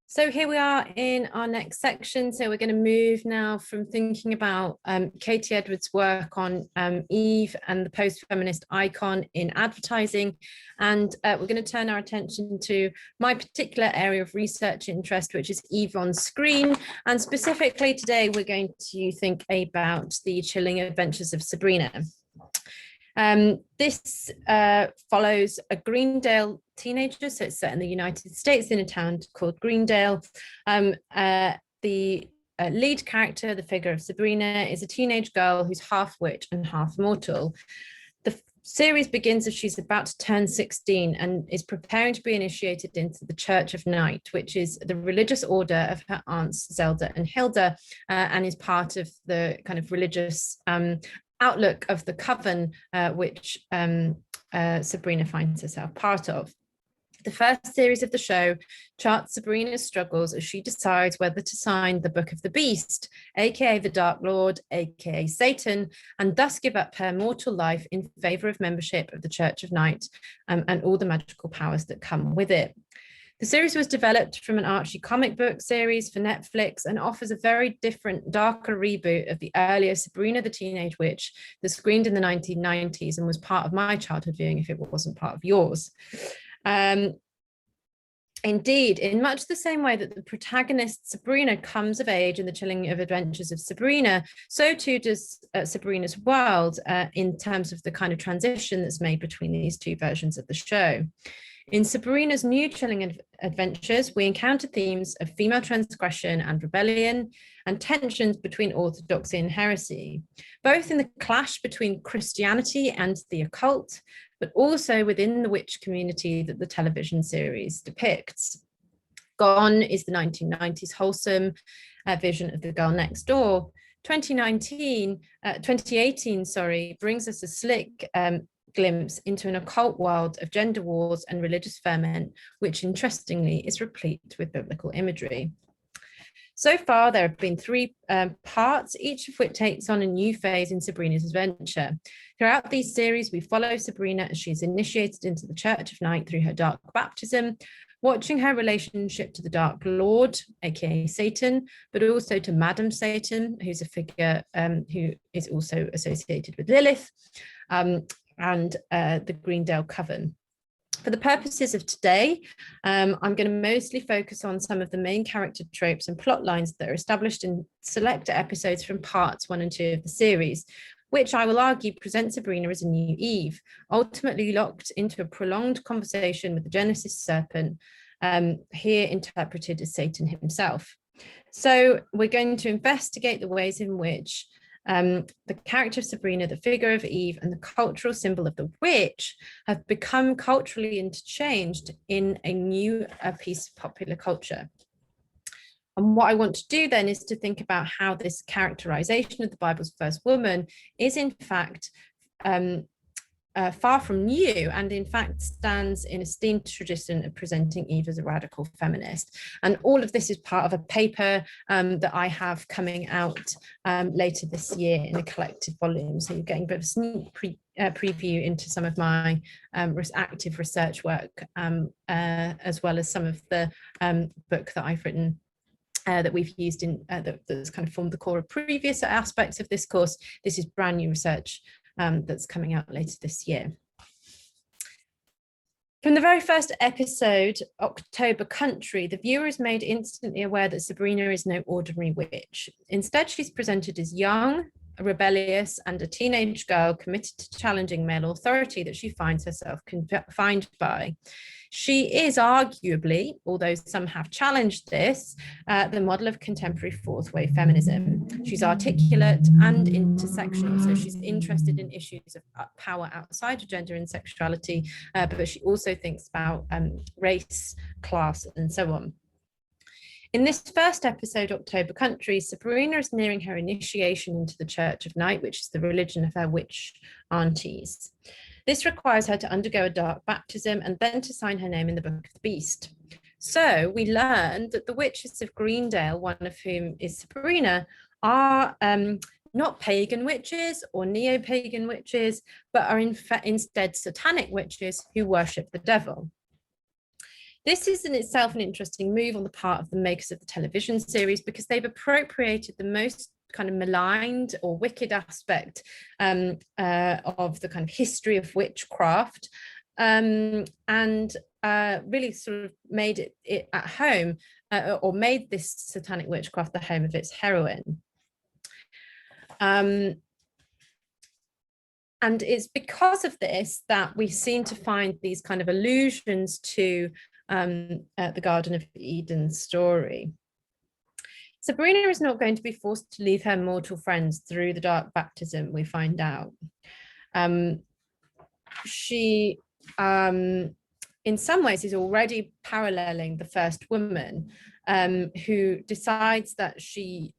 So here we are in our next section. So we're going to move now from thinking about Katie Edwards' work on Eve and the post-feminist icon in advertising. And we're going to turn our attention to my particular area of research interest, which is Eve on screen. And specifically today, we're going to think about the chilling adventures of Sabrina. This follows a Greendale teenager, so it's set in the United States in a town called Greendale. The lead character, the figure of Sabrina, is a teenage girl who's half witch and half mortal. The series begins as she's about to turn 16 and is preparing to be initiated into the Church of Night, which is the religious order of her aunts Zelda and Hilda, and is part of the kind of religious outlook of the coven, which Sabrina finds herself part of. The first series of the show charts Sabrina's struggles as she decides whether to sign the Book of the Beast, aka the Dark Lord, aka Satan, and thus give up her mortal life in favor of membership of the Church of Night and all the magical powers that come with it. The series was developed from an Archie comic book series for Netflix and offers a very different, darker reboot of the earlier Sabrina the Teenage Witch that screened in the 1990s and was part of my childhood viewing if it wasn't part of yours. Indeed, in much the same way that the protagonist Sabrina comes of age in the chilling adventures of Sabrina, so too does Sabrina's world in terms of the kind of transition that's made between these two versions of the show. In Sabrina's new chilling adventures, we encounter themes of female transgression and rebellion and tensions between orthodoxy and heresy, both in the clash between Christianity and the occult, but also within the witch community that the television series depicts. Gone is the 1990s wholesome vision of the girl next door. 2018 brings us a slick glimpse into an occult world of gender wars and religious ferment, which interestingly is replete with biblical imagery. So far, there have been three parts, each of which takes on a new phase in Sabrina's adventure. Throughout these series, we follow Sabrina as she's initiated into the Church of Night through her dark baptism, watching her relationship to the Dark Lord, aka Satan, but also to Madam Satan, who's a figure who is also associated with Lilith, and the Greendale Coven. For the purposes of today, I'm going to mostly focus on some of the main character tropes and plot lines that are established in select episodes from parts 1 and 2 of the series, which I will argue present Sabrina as a new Eve, ultimately locked into a prolonged conversation with the Genesis serpent, here interpreted as Satan himself. So we're going to investigate the ways in which the character of Sabrina, the figure of Eve, and the cultural symbol of the witch have become culturally interchanged in a new piece of popular culture. And what I want to do then is to think about how this characterization of the Bible's first woman is in fact far from new, and in fact stands in a esteemed tradition of presenting Eve as a radical feminist. And all of this is part of a paper that I have coming out later this year in a collective volume. So you're getting a bit of a sneak preview into some of my active research work, as well as some of the book that I've written that we've used in that's kind of formed the core of previous aspects of this course. This is brand new research that's coming out later this year. From the very first episode, October Country, the viewer is made instantly aware that Sabrina is no ordinary witch. Instead, she's presented as young, rebellious, and a teenage girl committed to challenging male authority that she finds herself confined by. She is arguably, although some have challenged this, the model of contemporary fourth wave feminism. She's articulate and intersectional, so she's interested in issues of power outside of gender and sexuality, but she also thinks about race, class, and so on. In this first episode, October Country, Sabrina is nearing her initiation into the Church of Night, which is the religion of her witch aunties. This requires her to undergo a dark baptism and then to sign her name in the Book of the Beast. So we learn that the witches of Greendale, one of whom is Sabrina, are not pagan witches or neo-pagan witches, but are instead satanic witches who worship the devil. This is in itself an interesting move on the part of the makers of the television series, because they've appropriated the most kind of maligned or wicked aspect of the kind of history of witchcraft, and really sort of made it at home, or made this satanic witchcraft the home of its heroine. And it's because of this that we seem to find these kind of allusions to the Garden of Eden story. Sabrina is not going to be forced to leave her mortal friends through the dark baptism, we find out. She, in some ways, is already paralleling the first woman, who decides that she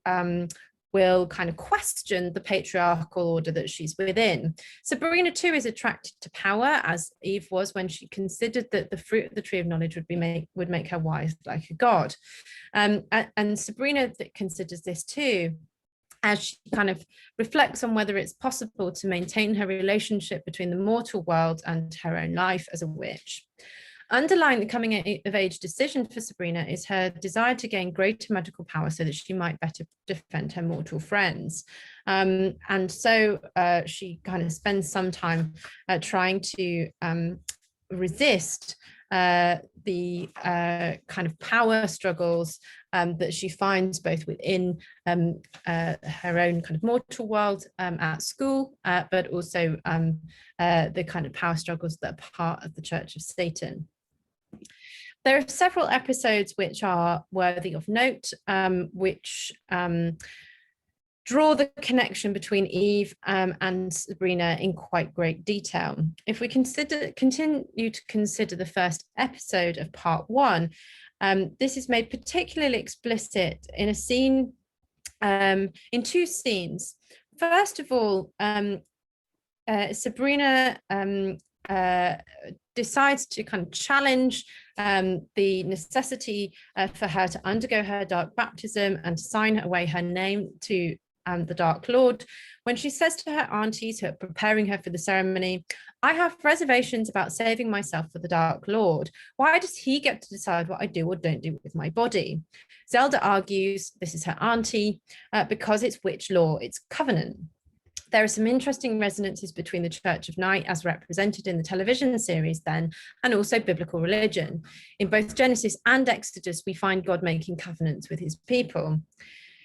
will kind of question the patriarchal order that she's within. Sabrina too is attracted to power, as Eve was when she considered that the fruit of the tree of knowledge would make her wise like a god. And Sabrina considers this too, as she kind of reflects on whether it's possible to maintain her relationship between the mortal world and her own life as a witch. Underlying the coming of age decision for Sabrina is her desire to gain greater magical power so that she might better defend her mortal friends. And so she kind of spends some time trying to resist the kind of power struggles that she finds both within her own kind of mortal world at school, but also the kind of power struggles that are part of the Church of Satan. There are several episodes which are worthy of note, which draw the connection between Eve and Sabrina in quite great detail. If we continue to consider the first episode of part 1, this is made particularly explicit in a scene, in 2 scenes. First of all, Sabrina decides to kind of challenge the necessity for her to undergo her dark baptism and to sign away her name to the Dark Lord, when she says to her aunties who are preparing her for the ceremony, "I have reservations about saving myself for the Dark Lord. Why does he get to decide what I do or don't do with my body?" Zelda argues, this is her auntie, because it's witch law, it's covenant. There are some interesting resonances between the Church of Night as represented in the television series then, and also biblical religion. In both Genesis and Exodus, we find God making covenants with his people.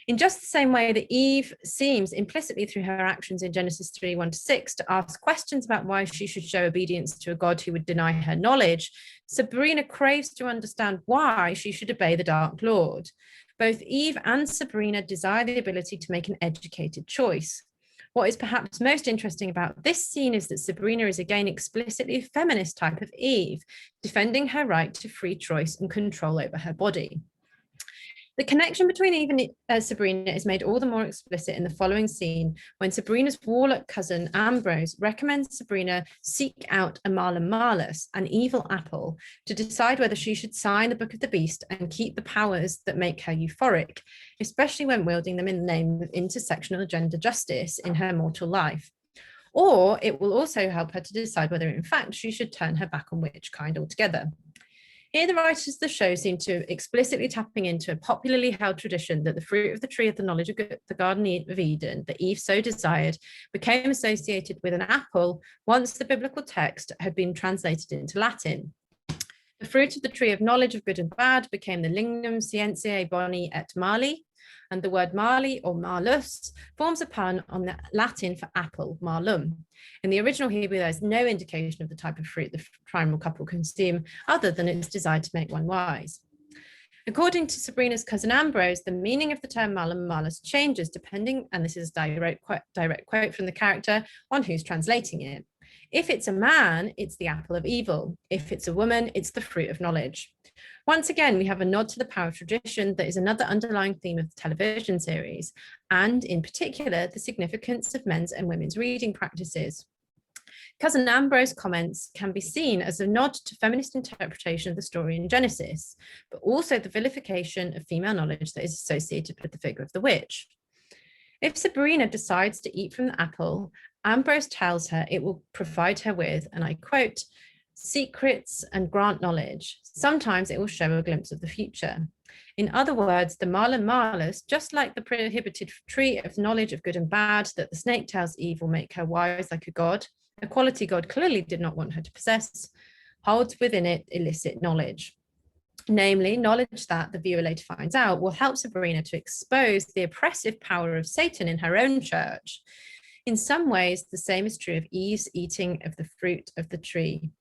In just the same way that Eve seems implicitly through her actions in Genesis 3, 1-6 to ask questions about why she should show obedience to a God who would deny her knowledge, Sabrina craves to understand why she should obey the Dark Lord. Both Eve and Sabrina desire the ability to make an educated choice. What is perhaps most interesting about this scene is that Sabrina is again explicitly a feminist type of Eve, defending her right to free choice and control over her body. The connection between Eve and Sabrina is made all the more explicit in the following scene when Sabrina's warlock cousin Ambrose recommends Sabrina seek out a Malum Malus, an evil apple, to decide whether she should sign the Book of the Beast and keep the powers that make her euphoric, especially when wielding them in the name of intersectional gender justice in her mortal life. Or it will also help her to decide whether in fact she should turn her back on witchkind altogether. Here, the writers of the show seem to explicitly tapping into a popularly held tradition that the fruit of the tree of the knowledge of the Garden of Eden that Eve so desired became associated with an apple once the biblical text had been translated into Latin. The fruit of the tree of knowledge of good and bad became the lignum scientiae boni et mali, and the word mali or malus forms a pun on the Latin for apple, malum. In the original Hebrew, there's no indication of the type of fruit the primal couple consume other than its desire to make one wise. According to Sabrina's cousin Ambrose, the meaning of the term malum malus changes depending, and this is a direct quote from the character, on who's translating it. If it's a man, it's the apple of evil. If it's a woman, it's the fruit of knowledge. Once again, we have a nod to the power of tradition that is another underlying theme of the television series, and in particular, the significance of men's and women's reading practices. Cousin Ambrose's comments can be seen as a nod to feminist interpretation of the story in Genesis, but also the vilification of female knowledge that is associated with the figure of the witch. If Sabrina decides to eat from the apple, Ambrose tells her it will provide her with, and I quote, secrets and grant knowledge. Sometimes it will show a glimpse of the future. In other words, the Mala Malus, just like the prohibited tree of knowledge of good and bad that the snake tells Eve will make her wise like a god, a quality God clearly did not want her to possess, holds within it illicit knowledge. Namely, knowledge that, the viewer later finds out, will help Sabrina to expose the oppressive power of Satan in her own church. In some ways, the same is true of Eve's eating of the fruit of the tree.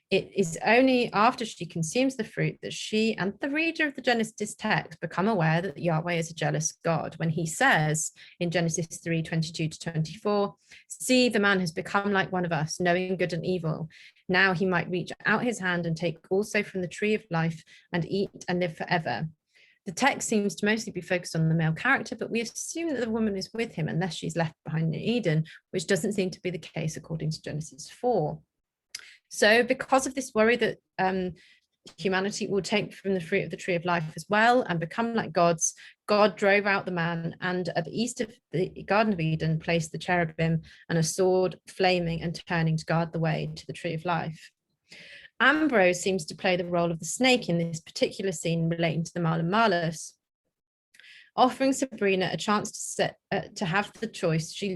It is only after she consumes the fruit that she and the reader of the Genesis text become aware that Yahweh is a jealous God, when he says in Genesis 3:22-24, "See, the man has become like one of us, knowing good and evil. Now he might reach out his hand and take also from the tree of life and eat and live forever." The text seems to mostly be focused on the male character, but we assume that the woman is with him unless she's left behind in Eden, which doesn't seem to be the case according to Genesis 4. So because of this worry that humanity will take from the fruit of the tree of life as well and become like gods, God drove out the man, and at the east of the Garden of Eden placed the cherubim and a sword flaming and turning to guard the way to the tree of life. Ambrose seems to play the role of the snake in this particular scene relating to the Mala Malus, offering Sabrina a chance to have the choice she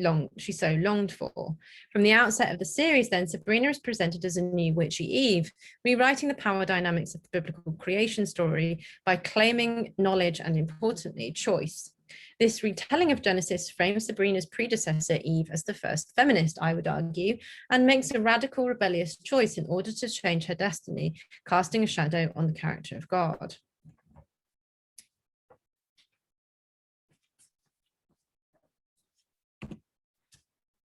so longed for. From the outset of the series, then, Sabrina is presented as a new witchy Eve, rewriting the power dynamics of the biblical creation story by claiming knowledge and, importantly, choice. This retelling of Genesis frames Sabrina's predecessor, Eve, as the first feminist, I would argue, and makes a radical, rebellious choice in order to change her destiny, casting a shadow on the character of God.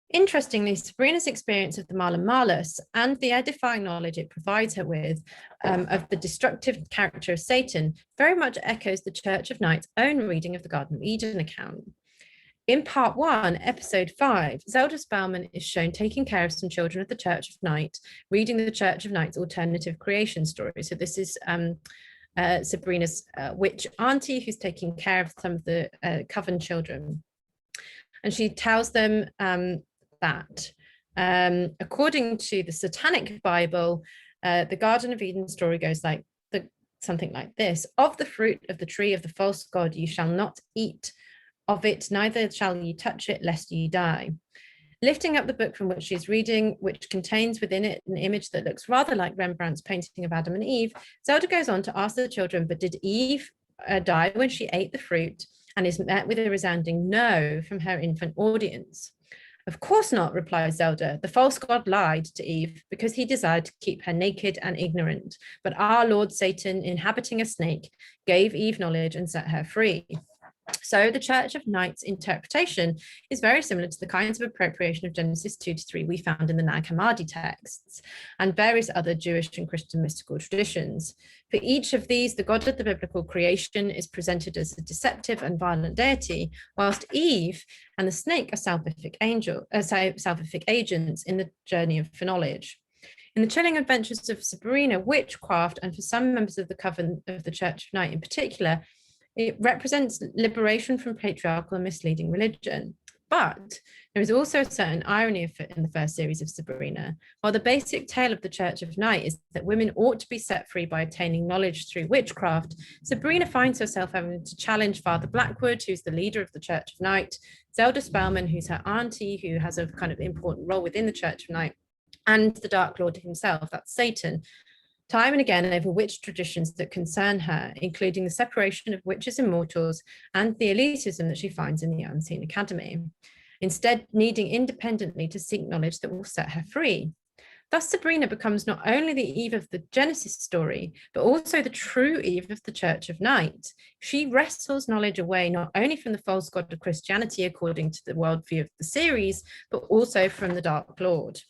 Interestingly, Sabrina's experience of the Mala Malus and the edifying knowledge it provides her with of the destructive character of Satan very much echoes the Church of Night's own reading of the Garden of Eden account. In part 1, episode 5, Zelda Spellman is shown taking care of some children of the Church of Night, reading the Church of Night's alternative creation story. So this is Sabrina's witch auntie who's taking care of some of the coven children. And she tells them that according to the Satanic Bible, the Garden of Eden story goes something like this: "Of the fruit of the tree of the false god you shall not eat of it, neither shall ye touch it, lest ye die." Lifting up the book from which she's reading, which contains within it an image that looks rather like Rembrandt's painting of Adam and Eve, Zelda goes on to ask the children, but did Eve die when she ate the fruit? And is met with a resounding no from her infant audience. "Of course not," replies Zelda. "The false god lied to Eve because he desired to keep her naked and ignorant. But our Lord Satan, inhabiting a snake, gave Eve knowledge and set her free." So the Church of Night's interpretation is very similar to the kinds of appropriation of Genesis 2-3 we found in the Nag Hammadi texts and various other Jewish and Christian mystical traditions. For each of these, the God of the biblical creation is presented as a deceptive and violent deity, whilst Eve and the snake are salvific agents in the journey for knowledge. In the chilling adventures of Sabrina, witchcraft, and for some members of the coven of the Church of Night in particular, it represents liberation from patriarchal and misleading religion. But there is also a certain irony in the first series of Sabrina. While the basic tale of the Church of Night is that women ought to be set free by attaining knowledge through witchcraft, Sabrina finds herself having to challenge Father Blackwood, who's the leader of the Church of Night, Zelda Spellman, who's her auntie, who has a kind of important role within the Church of Night, and the Dark Lord himself, that's Satan, time and again over witch traditions that concern her, including the separation of witches and mortals and the elitism that she finds in the Unseen Academy, instead needing independently to seek knowledge that will set her free. Thus, Sabrina becomes not only the Eve of the Genesis story, but also the true Eve of the Church of Night. She wrestles knowledge away not only from the false god of Christianity according to the worldview of the series, but also from the Dark Lord.